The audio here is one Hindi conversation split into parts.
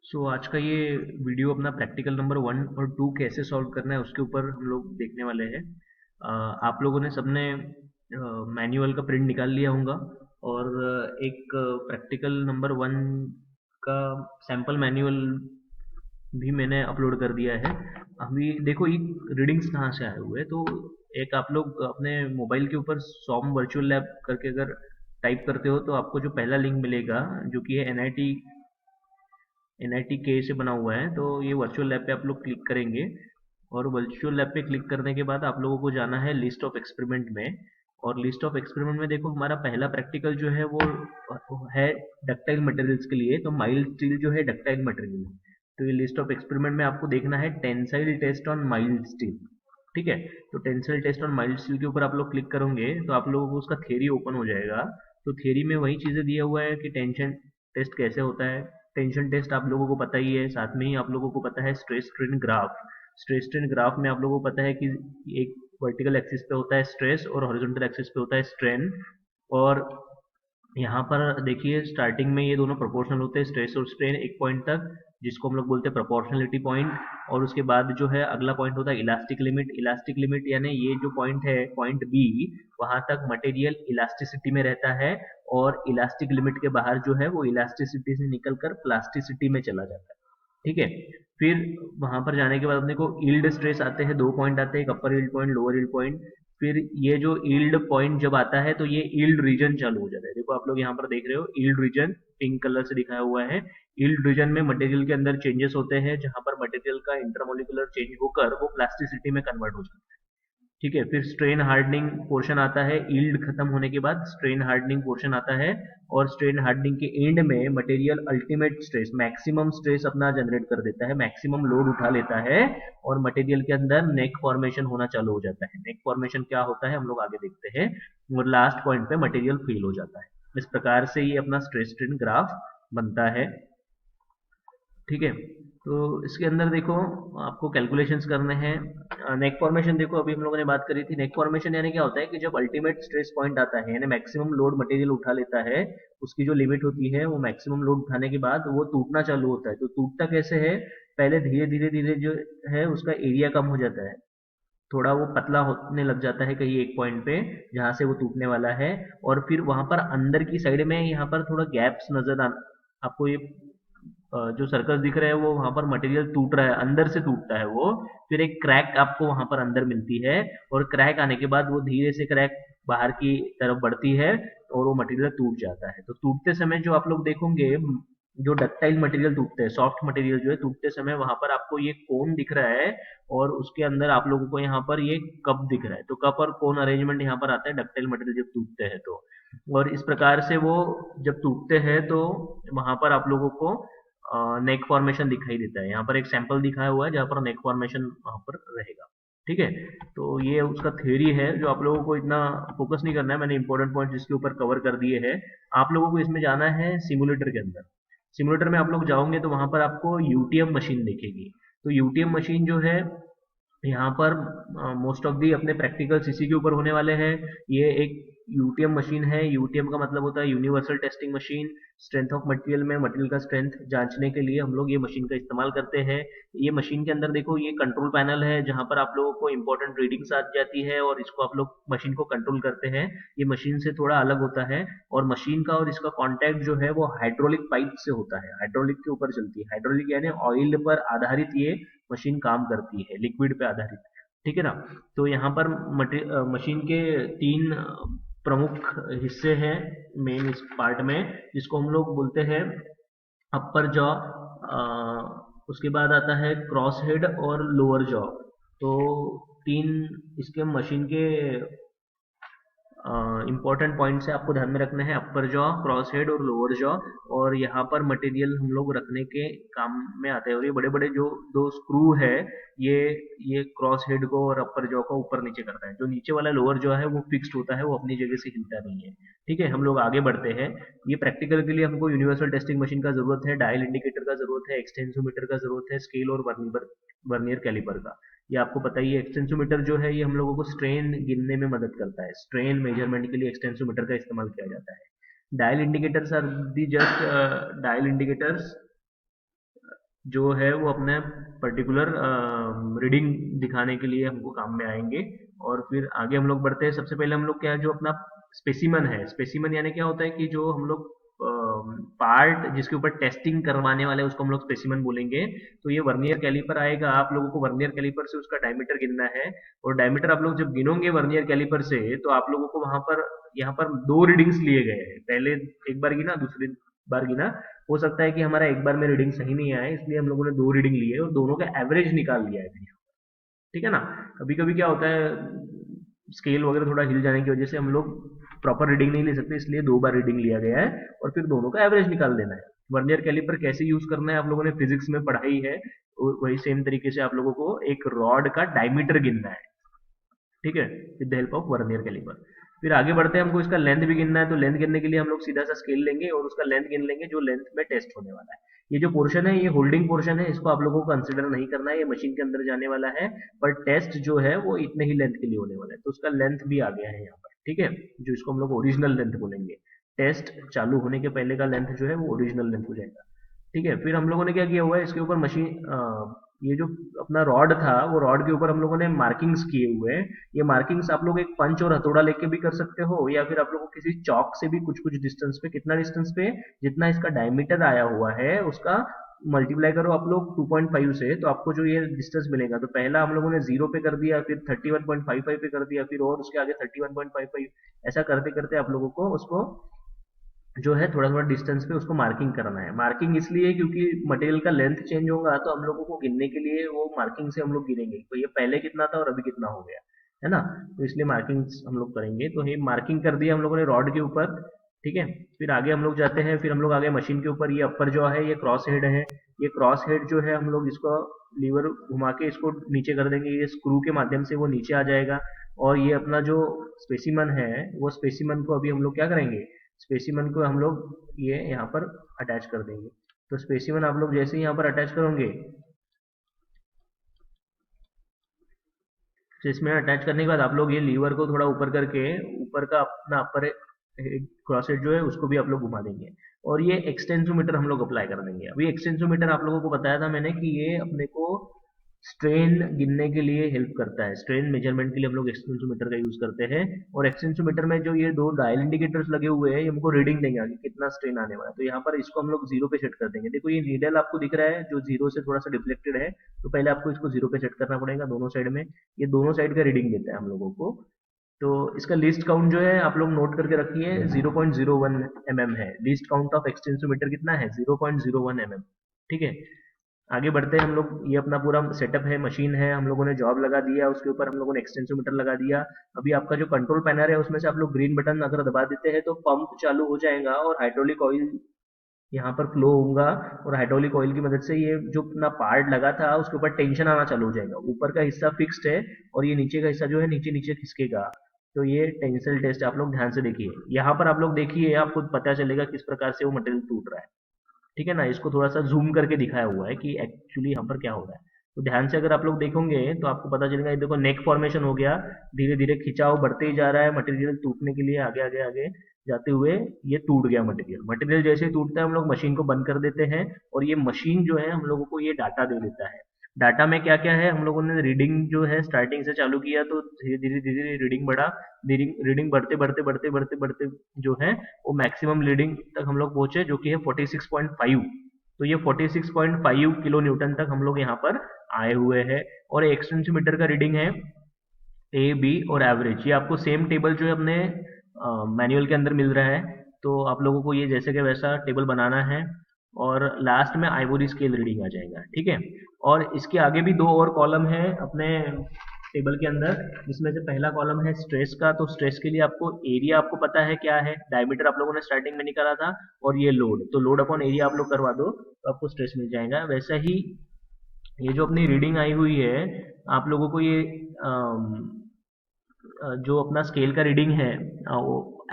आज का ये वीडियो अपना प्रैक्टिकल नंबर 1 और 2 कैसे सॉल्व करना है उसके ऊपर हम लोग देखने वाले हैं। आप लोगों ने सबने मैनुअल का प्रिंट निकाल लिया होगा और एक प्रैक्टिकल नंबर 1 का सैंपल मैनुअल भी मैंने अपलोड कर दिया है। अभी देखो ये रीडिंग्स कहाँ से आए हुए हैं, तो एक आप लोग अपने मोबाइल के ऊपर सॉम वर्चुअल लैब करके अगर टाइप करते हो तो आपको जो पहला लिंक मिलेगा जो कि है एनआईटी के से बना हुआ है। तो ये वर्चुअल लैब पे आप लोग क्लिक करेंगे और वर्चुअल लैब पे क्लिक करने के बाद आप लोगों को जाना है लिस्ट ऑफ एक्सपेरिमेंट में। और लिस्ट ऑफ एक्सपेरिमेंट में देखो हमारा पहला प्रैक्टिकल जो है वो है डक्टाइल मटेरियल्स के लिए, तो माइल्ड स्टील जो है डक्टाइल मटेरियल है। तो ये लिस्ट ऑफ एक्सपेरिमेंट में आपको देखना है tensile test on mild steel. ठीक है, तो tensile test on mild steel के ऊपर आप लोग क्लिक करोगे तो आप लोगों को उसका थ्योरी ओपन हो जाएगा। तो थ्योरी में वही चीजें दिया हुआ है कि टेंशन टेस्ट कैसे होता है। टेंशन टेस्ट आप लोगों को पता ही है, साथ में ही आप लोगों को पता है stress strain graph. Stress strain graph में आप लोगों को पता है कि एक वर्टिकल एक्सिस पे होता है स्ट्रेस और हॉरिजॉन्टल एक्सिस पे होता है स्ट्रेन। और यहाँ पर देखिए स्टार्टिंग में ये दोनों प्रोपोर्शनल होते हैं, स्ट्रेस और स्ट्रेन एक पॉइंट तक, जिसको हम लोग बोलते हैं प्रोपोर्शनलिटी पॉइंट। और उसके बाद जो है अगला पॉइंट होता है इलास्टिक लिमिट। इलास्टिक लिमिट यानी ये जो पॉइंट है पॉइंट बी, वहां तक मटेरियल इलास्टिसिटी में रहता है और इलास्टिक लिमिट के बाहर जो है वो इलास्टिसिटी से निकलकर प्लास्टिसिटी में चला जाता है। ठीक है, फिर वहां पर जाने के बाद अपने को यील्ड स्ट्रेस आते हैं, दो पॉइंट आते हैं, एक upper yield point lower yield point. फिर ये जो यील्ड पॉइंट जब आता है तो ये यील्ड रीजन चालू हो जाता है। देखो आप लोग यहाँ पर देख रहे हो यील्ड रीजन पिंक कलर से दिखाया हुआ है। यील्ड रीजन में मटेरियल के अंदर चेंजेस होते हैं जहां पर मटेरियल का इंटरमोलिकुलर चेंज होकर वो प्लास्टिसिटी में कन्वर्ट हो जाता है। ठीक है, फिर स्ट्रेन हार्डनिंग पोर्शन आता है, यील्ड खत्म होने के बाद स्ट्रेन हार्डनिंग पोर्शन आता है। और स्ट्रेन हार्डनिंग के एंड में material ultimate stress maximum stress अपना जनरेट कर देता है, मैक्सिमम लोड उठा लेता है और मटेरियल के अंदर नेक फॉर्मेशन होना चालू हो जाता है। नेक फॉर्मेशन क्या होता है हम लोग आगे देखते हैं। और लास्ट पॉइंट पे मटेरियल फेल हो जाता है। इस प्रकार से ये अपना स्ट्रेस स्ट्रेन ग्राफ बनता है। ठीक है, तो इसके अंदर देखो आपको कैलकुलेशंस करने हैं। नेक फॉर्मेशन देखो अभी हम लोगों ने बात करी थी। नेक फॉर्मेशन यानी क्या होता है कि जब अल्टीमेट स्ट्रेस पॉइंट आता है यानी मैक्सिमम लोड मटेरियल उठा लेता है, उसकी जो लिमिट होती है वो मैक्सिमम लोड उठाने के बाद वो टूटना चालू होता है। तो टूटता कैसे है, पहले धीरे धीरे धीरे जो है उसका एरिया कम हो जाता है, थोड़ा वो पतला होने लग जाता है कहीं एक पॉइंट पे जहां से वो टूटने वाला है। और फिर वहां पर अंदर की साइड में यहाँ पर थोड़ा गैप्स नजर आ, आपको ये जो सर्कस दिख रहा है वो वहां पर मटेरियल टूट रहा है, अंदर से टूटता है वो। फिर एक क्रैक आपको वहां पर अंदर मिलती है और क्रैक आने के बाद वो धीरे से क्रैक बाहर की तरफ बढ़ती है और वो मटेरियल टूट जाता है। तो टूटते समय जो आप लोग देखोगे, जो डक्टाइल मटेरियल टूटते हैं, सॉफ्ट मटेरियल जो है टूटते समय वहां पर आपको ये कोन दिख रहा है और उसके अंदर आप लोगों को यहाँ पर ये कप दिख रहा है। तो कप और कोन अरेंजमेंट यहाँ पर आता है डक्टाइल मटेरियल जब टूटते हैं तो। और इस प्रकार से वो जब टूटते हैं तो वहां पर आप लोगों को नेक फॉर्मेशन दिखाई देता है। यहाँ पर एक सैंपल दिखाया हुआ है जहाँ पर नेक फॉर्मेशन वहां पर रहेगा। ठीक है, तो ये उसका थ्योरी है जो आप लोगों को इतना फोकस नहीं करना है, मैंने इंपॉर्टेंट पॉइंट इसके ऊपर कवर कर दिए हैं। आप लोगों को इसमें जाना है सिमुलेटर के अंदर। सिमुलेटर में आप लोग जाओगे तो वहां पर आपको यूटीएम मशीन दिखेगी। तो यूटीएम मशीन जो है यहाँ पर मोस्ट ऑफ दी अपने प्रैक्टिकल्स इसी के ऊपर होने वाले हैं। ये एक यूटीएम मशीन है। यूटीएम का मतलब होता है universal testing machine. Strength of material में मटेरियल का स्ट्रेंथ जांचने के लिए हम लोग ये मशीन का इस्तेमाल करते हैं। ये मशीन के अंदर देखो ये कंट्रोल पैनल है जहां पर आप लोगों को इंपॉर्टेंट रीडिंग्स आ जाती है और इसको आप लोग मशीन को कंट्रोल करते हैं। ये मशीन से थोड़ा अलग होता है और मशीन का और इसका कॉन्टैक्ट जो है वो हाइड्रोलिक पाइप से होता है, हाइड्रोलिक के ऊपर चलती है। हाइड्रोलिक यानी ऑयल पर आधारित ये मशीन काम करती है, लिक्विड पे आधारित। ठीक है ना। तो यहाँ पर मशीन के तीन प्रमुख हिस्से हैं मेन इस पार्ट में, जिसको हम लोग बोलते हैं अपर जॉ, उसके बाद आता है क्रॉस हेड और लोअर जॉ। तो तीन इसके मशीन के इंपॉर्टेंट पॉइंट्स है, आपको ध्यान में रखना है अपर जॉ, क्रॉस हेड और लोअर जॉ। और यहाँ पर मटेरियल हम लोग रखने के काम में आते हैं। और ये बड़े बड़े जो दो स्क्रू है, ये ये क्रॉस हेड को और अपर जॉ को ऊपर नीचे करता है। जो नीचे वाला लोअर जॉ है वो फिक्स्ड होता है, वो अपनी जगह से हिलता नहीं है। ठीक है, हम लोग आगे बढ़ते हैं। ये प्रैक्टिकल के लिए हमको यूनिवर्सल टेस्टिंग मशीन का जरूरत है, डायल इंडिकेटर का जरूरत है, एक्सटेंसोमीटर का जरूरत है, स्केल और वर्नियर कैलिपर का। ये आपको पता ही है। एक्सटेंसोमीटर जो है ये हम लोगों को स्ट्रेन गिनने में मदद करता है, स्ट्रेन मेजरमेंट के लिए एक्सटेंसोमीटर का इस्तेमाल किया जाता है। Dial indicators are the just dial indicators जो है वो अपने पर्टिकुलर रीडिंग दिखाने के लिए हमको काम में आएंगे। और फिर आगे हम लोग बढ़ते हैं। सबसे पहले हम लोग क्या है, जो अपना स्पेसिमन है, स्पेसिमन यानी क्या होता है कि जो हम लोग पार्ट जिसके ऊपर टेस्टिंग करवाने वाले हैं उसको हम लोग स्पेसिमन बोलेंगे। तो ये वर्नियर कैलिपर आएगा, आप लोगों को वर्नियर कैलिपर से उसका डायमीटर गिनना है। और डायमीटर आप लोग जब गिनोगे वर्नियर कैलिपर से, तो आप लोगों को वहां पर यहाँ पर दो रीडिंग्स लिए गए हैं। पहले एक बार गिना, दूसरी बार गिना। हो सकता है कि हमारा एक बार में रीडिंग सही नहीं आए, इसलिए हम लोगों ने दो रीडिंग लिए और दोनों का एवरेज निकाल लिया है। ठीक है ना। कभी कभी क्या होता है, स्केल वगैरह थोड़ा हिल जाने की वजह से हम लोग प्रॉपर रीडिंग नहीं ले सकते, इसलिए दो बार रीडिंग लिया गया है और फिर दोनों का एवरेज निकाल देना है। वर्नियर कैलिपर कैसे यूज करना है आप लोगों ने फिजिक्स में पढ़ाई है, वही सेम तरीके से आप लोगों को एक रॉड का डायमीटर गिनना है। ठीक है, with the help of vernier caliper. फिर आगे बढ़ते हैं, हमको इसका लेंथ भी गिनना है। तो लेंथ गिनने के लिए हम लोग सीधा सा स्केल लेंगे और उसका लेंथ गिन लेंगे जो लेंथ में टेस्ट होने वाला है। ये जो पोर्शन है ये होल्डिंग पोर्शन है, इसको आप लोगों को कंसिडर नहीं करना है, ये मशीन के अंदर जाने वाला है। पर टेस्ट जो है वो इतने ही लेंथ के लिए होने वाला है, तो उसका लेंथ भी आ गया है यहाँ पर। ठीक है, जो इसको हम लोग ओरिजिनल लेंथ बोलेंगे। टेस्ट चालू होने के पहले का लेंथ जो है वो ओरिजिनल लेंथ हो जाएगा। ठीक है, फिर हम लोगों ने क्या किया हुआ है, इसके ऊपर मशीन ये जो अपना रॉड था, वो रॉड के ऊपर हम लोगों ने मार्किंग्स किए हुए हैं। ये मार्किंग्स आप लोग एक पंच और हथौड़ा लेके भी कर सकते हो, या फिर आप लोग किसी चौक से भी कुछ कुछ डिस्टेंस पे, कितना डिस्टेंस पे, जितना इसका डायमीटर आया हुआ है उसका मल्टीप्लाई करो आप लोग 2.5 से, तो आपको जो ये डिस्टेंस मिलेगा। तो पहला हम लोगों ने 0 पे कर दिया, फिर 31.55 पे कर दिया, फिर और उसके आगे 31.55, ऐसा करते करते आप लोगों को उसको जो है थोड़ा थोड़ा डिस्टेंस पे उसको मार्किंग करना है। मार्किंग इसलिए क्योंकि मटेरियल का लेंथ चेंज होगा, तो हम लोगों को गिनने के लिए वो मार्किंग से हम लोग गिनेंगे, तो ये पहले कितना था और अभी कितना हो गया, है ना। तो इसलिए मार्किंग हम लोग करेंगे। तो ये मार्किंग कर दिया हम लोगों ने रॉड के ऊपर। ठीक है, फिर आगे हम लोग जाते हैं, फिर हम लोग आगे मशीन के ऊपर। ये अपर जो है ये क्रॉस हेड है। ये क्रॉस हेड जो है हम लोग इसको लीवर घुमा के इसको नीचे कर देंगे, ये स्क्रू के माध्यम से वो नीचे आ जाएगा। और ये अपना जो स्पेसिमन है, वो स्पेसिमन को अभी हम लोग क्या करेंगे, स्पेसिमन को हम लोग ये यहाँ पर अटैच कर देंगे। तो स्पेसिमन आप लोग जैसे ही यहाँ पर अटैच करोगे, तो इसमें अटैच करने के बाद आप लोग ये लीवर को थोड़ा ऊपर करके, ऊपर का अपना अपर क्रॉस हेड जो है उसको भी आप लोग घुमा देंगे। और ये एक्सटेंसोमीटर हम लोग अप्लाई कर देंगे। अभी एक्सटेंसोमीटर आप लोगों को बताया था मैंने कि ये अपने को स्ट्रेन गिनने के लिए हेल्प करता है। स्ट्रेन मेजरमेंट के लिए हम लोग एक्सटेंसोमीटर का यूज करते हैं। और एक्सटेंसोमीटर में जो ये दो डायल इंडिकेटर्स लगे हुए हैं, ये हमको रीडिंग देंगे आगे कितना स्ट्रेन आने वाला है। तो यहाँ पर इसको हम लोग जीरो पे सेट कर देंगे। देखो ये नीडल आपको दिख रहा है जो जीरो से थोड़ा सा डिफ्लेक्टेड है, तो पहले आपको इसको जीरो पे सेट करना पड़ेगा दोनों साइड में। ये दोनों साइड का रीडिंग देता है हम लोगों को। तो इसका लीस्ट काउंट जो है आप लोग नोट करके रखिए, 0.01 mm है। लीस्ट काउंट ऑफ एक्सटेंसोमीटर कितना है, 0.01 mm। ठीक है, आगे बढ़ते हैं हम लोग। ये अपना पूरा सेटअप है, मशीन है, हम लोगों ने जॉब लगा दिया, उसके ऊपर हम लोगों ने एक्सटेंसोमीटर लगा दिया। अभी आपका जो कंट्रोल पैनल है उसमें से आप लोग ग्रीन बटन अगर दबा देते हैं तो पंप चालू हो जाएगा और हाइड्रोलिक ऑयल यहाँ पर फ्लो होगा। और हाइड्रोलिक ऑयल की मदद से ये जो अपना पार्ट लगा था उसके ऊपर टेंशन आना चालू हो जाएगा। ऊपर का हिस्सा फिक्स्ड है और ये नीचे का हिस्सा जो है नीचे नीचे खिसकेगा। तो ये टेंसिल टेस्ट आप लोग ध्यान से देखिए। यहाँ पर आप लोग देखिए, आपको पता चलेगा किस प्रकार से वो मटेरियल टूट रहा है। ठीक है ना, इसको थोड़ा सा जूम करके दिखाया हुआ है कि एक्चुअली यहाँ पर क्या हो रहा है। तो ध्यान से अगर आप लोग देखोगे तो आपको पता चलेगा। ये देखो नेक फॉर्मेशन हो गया, धीरे धीरे खिंचाव बढ़ते ही जा रहा है मटेरियल टूटने के लिए, आगे आगे आगे जाते हुए ये टूट गया मटेरियल। मटेरियल जैसे ही टूटता है हम लोग मशीन को बंद कर देते हैं और ये मशीन जो है हम लोगों को ये डाटा दे देता है। डाटा में क्या क्या है, हम लोगों ने रीडिंग जो है स्टार्टिंग से चालू किया, तो धीरे धीरे धीरे धीरे रीडिंग बढ़ा। रीडिंग बढ़ते बढ़ते बढ़ते बढ़ते बढ़ते जो है वो मैक्सिमम रीडिंग तक हम लोग पहुंचे, जो कि है 46.5। तो ये 46.5 किलो न्यूटन तक हम लोग यहाँ पर आए हुए हैं। और एक्सटेंसोमीटर का रीडिंग है ए बी और एवरेज। ये आपको सेम टेबल जो है अपने मैनुअल के अंदर मिल रहा है। तो आप लोगों को ये जैसे कि वैसा टेबल बनाना है और लास्ट में आइवरी स्केल रीडिंग आ जाएगा। ठीक है, और इसके आगे भी दो और कॉलम है अपने टेबल के अंदर, जिसमें से पहला कॉलम है स्ट्रेस का। तो स्ट्रेस के लिए आपको एरिया आपको पता है क्या है, डायमीटर आप लोगों ने स्टार्टिंग में निकाला था। और ये लोड, तो लोड अपॉन एरिया आप लोग करवा दो तो आपको स्ट्रेस मिल जाएगा। वैसा ही ये जो अपनी रीडिंग आई हुई है, आप लोगों को ये जो अपना स्केल का रीडिंग है, वो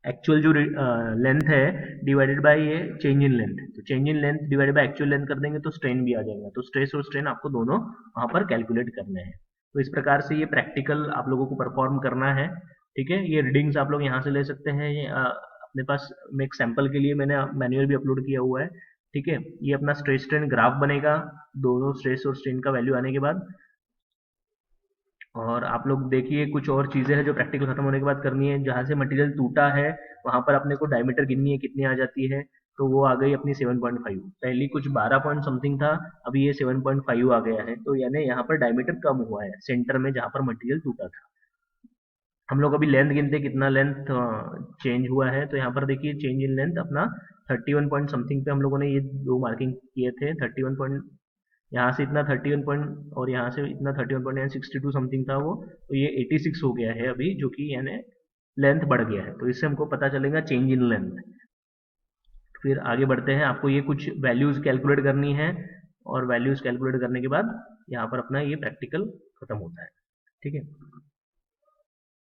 एक्चुअल जो लेंथ है डिवाइडेड बाय ये चेंज इन लेंथ। तो change in length divided by actual length कर देंगे तो स्ट्रेन भी आ जाएगा। तो स्ट्रेस और स्ट्रेन आपको दोनों वहां पर कैलकुलेट करने हैं। तो इस प्रकार से ये प्रैक्टिकल आप लोगों को परफॉर्म करना है। ठीक है, ये रीडिंग्स आप लोग यहाँ से ले सकते हैं। ये अपने पास में एक सैंपल के लिए मैंने मैनुअल भी अपलोड किया हुआ है। ठीक है, ये अपना स्ट्रेस स्ट्रेन ग्राफ बनेगा दोनों स्ट्रेस और स्ट्रेन का वैल्यू आने के बाद। और आप लोग देखिए कुछ और चीजें हैं जो प्रैक्टिकल खत्म होने के बाद करनी है। जहां से मटेरियल टूटा है वहां पर अपने को डायमीटर गिननी है कितनी आ जाती है, तो वो आ गई अपनी 7.5। पहली कुछ 12 पॉइंट समथिंग था, अभी ये 7.5 आ गया है, तो यानी यहाँ पर डायमीटर कम हुआ है सेंटर में जहां पर मटेरियल टूटा था। हम लोग अभी लेंथ गिनते कितना लेंथ चेंज हुआ है, तो यहाँ पर देखिए चेंज इन लेंथ अपना 31 पॉइंट समथिंग पे हम लोगों ने ये दो मार्किंग किए थे। 31 पॉइंट यहाँ से इतना 31 पॉइंट और यहाँ से इतना 31 पॉइंट यानी 62 समथिंग था वो, तो ये 86 हो गया है अभी, जो कि यानी लेंथ बढ़ गया है। तो इससे हमको पता चलेगा चेंज इन लेंथ। फिर आगे बढ़ते हैं, आपको ये कुछ वैल्यूज कैलकुलेट करनी है और वैल्यूज कैलकुलेट करने के बाद यहाँ पर अपना ये प्रैक्टिकल खत्म होता है। ठीक है।